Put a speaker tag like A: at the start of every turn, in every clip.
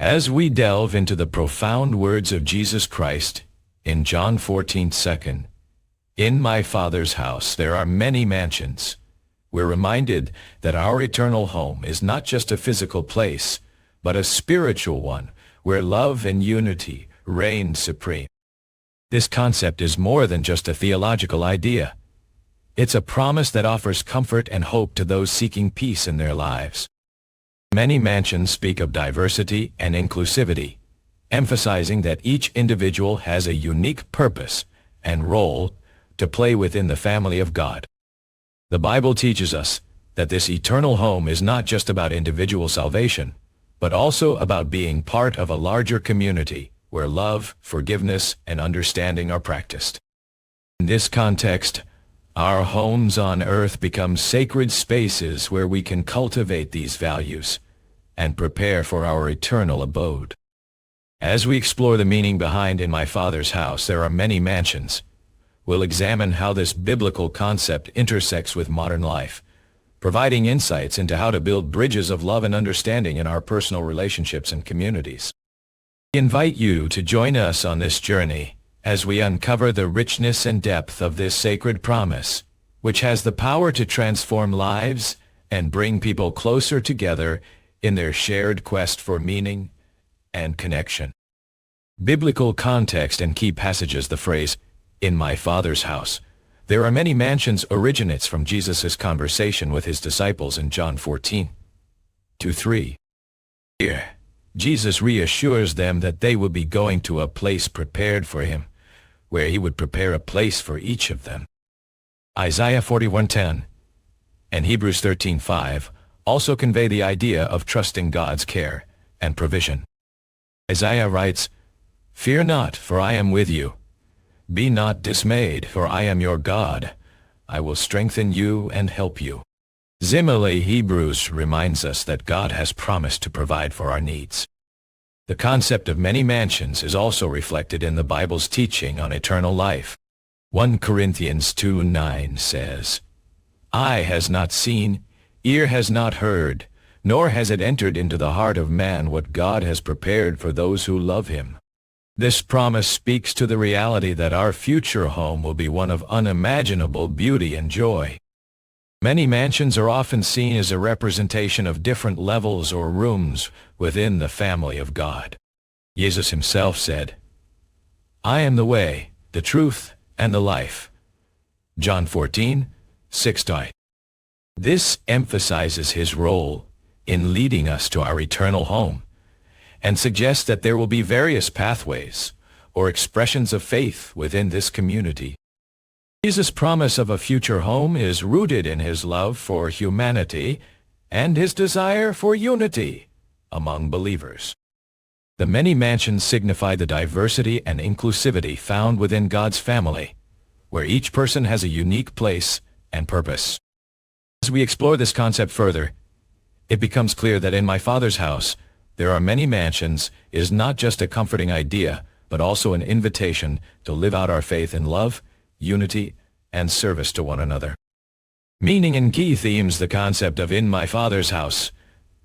A: As we delve into the profound words of Jesus Christ in John 14:2, "In my Father's house there are many mansions," we're reminded that our eternal home is not just a physical place, but a spiritual one where love and unity reign supreme. This concept is more than just a theological idea. It's a promise that offers comfort and hope to those seeking peace in their lives. Many mansions speak of diversity and inclusivity, emphasizing that each individual has a unique purpose and role to play within the family of God. The Bible teaches us that this eternal home is not just about individual salvation, but also about being part of a larger community where love, forgiveness, and understanding are practiced. In this context, our homes on earth become sacred spaces where we can cultivate these values and prepare for our eternal abode. As we explore the meaning behind "In my Father's house there are many mansions," we'll examine how this biblical concept intersects with modern life, providing insights into how to build bridges of love and understanding in our personal relationships and communities. We invite you to join us on this journey as we uncover the richness and depth of this sacred promise, which has the power to transform lives and bring people closer together in their shared quest for meaning and connection. Biblical context and key passages. The phrase, "In my Father's house there are many mansions," originates from Jesus' conversation with his disciples in John 14:2-3. Here, Jesus reassures them that they will be going to a place prepared for him, where he would prepare a place for each of them. Isaiah 41:10 and Hebrews 13:5 also convey the idea of trusting God's care and provision. Isaiah writes, "Fear not, for I am with you. Be not dismayed, for I am your God. I will strengthen you and help you." Similarly, Hebrews reminds us that God has promised to provide for our needs. The concept of many mansions is also reflected in the Bible's teaching on eternal life. 1 Corinthians 2:9 says, "Eye has not seen, ear has not heard, nor has it entered into the heart of man what God has prepared for those who love him." This promise speaks to the reality that our future home will be one of unimaginable beauty and joy. Many mansions are often seen as a representation of different levels or rooms within the family of God. Jesus himself said, "I am the way, the truth, and the life." John 14:6-8. This emphasizes his role in leading us to our eternal home, and suggests that there will be various pathways or expressions of faith within this community. Jesus' promise of a future home is rooted in his love for humanity and his desire for unity among believers. The many mansions signify the diversity and inclusivity found within God's family, where each person has a unique place and purpose. As we explore this concept further, it becomes clear that "In my Father's house there are many mansions" is not just a comforting idea, but also an invitation to live out our faith in love, unity, and service to one another. Meaning and key themes. The concept of "In my Father's house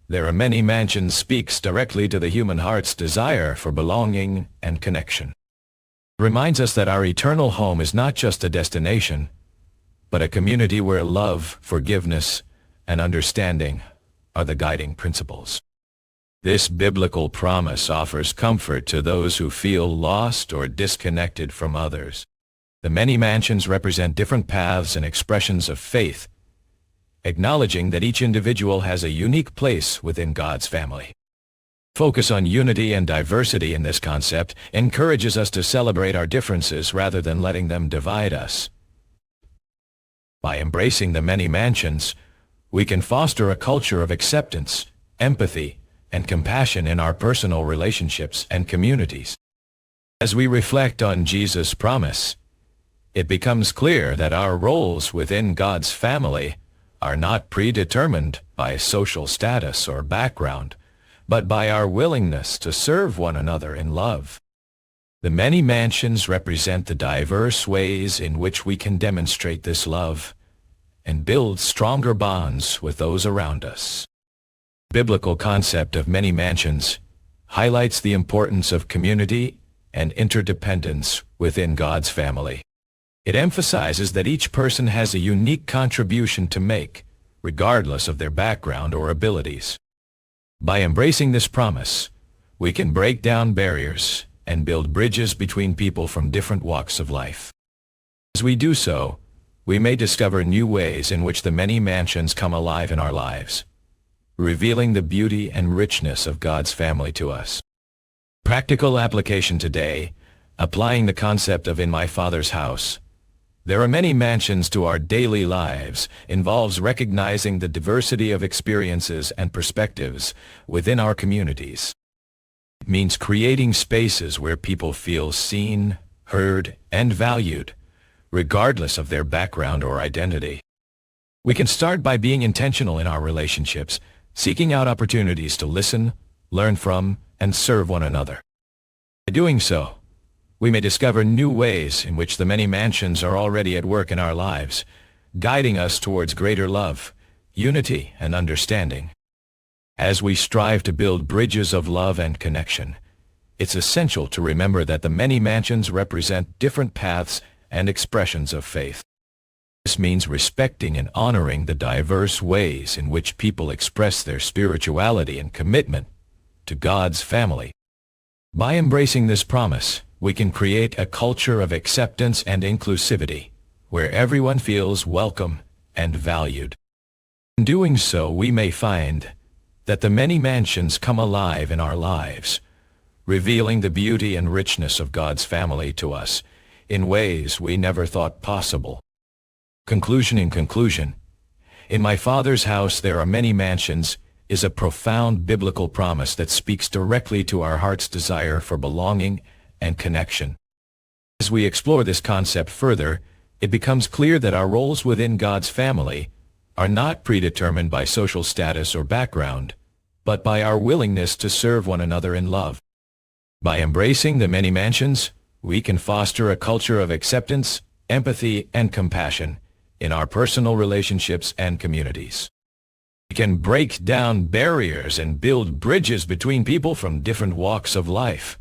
A: there are many mansions" speaks directly to the human heart's desire for belonging and connection. It reminds us that our eternal home is not just a destination, but a community where love, forgiveness, and understanding are the guiding principles. This biblical promise offers comfort to those who feel lost or disconnected from others. The many mansions represent different paths and expressions of faith, acknowledging that each individual has a unique place within God's family. Focus on unity and diversity in this concept encourages us to celebrate our differences rather than letting them divide us. By embracing the many mansions, we can foster a culture of acceptance, empathy, and compassion in our personal relationships and communities. As we reflect on Jesus' promise, it becomes clear that our roles within God's family are not predetermined by social status or background, but by our willingness to serve one another in love. The many mansions represent the diverse ways in which we can demonstrate this love and build stronger bonds with those around us. Biblical concept of many mansions highlights the importance of community and interdependence within God's family. It emphasizes that each person has a unique contribution to make, regardless of their background or abilities. By embracing this promise, we can break down barriers and build bridges between people from different walks of life. As we do so, we may discover new ways in which the many mansions come alive in our lives, revealing the beauty and richness of God's family to us. Practical application today, applying the concept of "in my Father's house." There are many mansions to our daily lives involves recognizing the diversity of experiences and perspectives within our communities. It means creating spaces where people feel seen, heard, and valued, regardless of their background or identity. We can start by being intentional in our relationships, seeking out opportunities to listen, learn from, and serve one another. By doing so, we may discover new ways in which the many mansions are already at work in our lives, guiding us towards greater love, unity, and understanding. As we strive to build bridges of love and connection, it's essential to remember that the many mansions represent different paths and expressions of faith. This means respecting and honoring the diverse ways in which people express their spirituality and commitment to God's family. By embracing this promise, we can create a culture of acceptance and inclusivity, where everyone feels welcome and valued. In doing so, we may find that the many mansions come alive in our lives, revealing the beauty and richness of God's family to us in ways we never thought possible. Conclusion. In conclusion, "In my Father's house there are many mansions" is a profound biblical promise that speaks directly to our heart's desire for belonging and connection. As we explore this concept further, it becomes clear that our roles within God's family are not predetermined by social status or background, but by our willingness to serve one another in love. By embracing the many mansions, we can foster a culture of acceptance, empathy, and compassion in our personal relationships and communities. We can break down barriers and build bridges between people from different walks of life,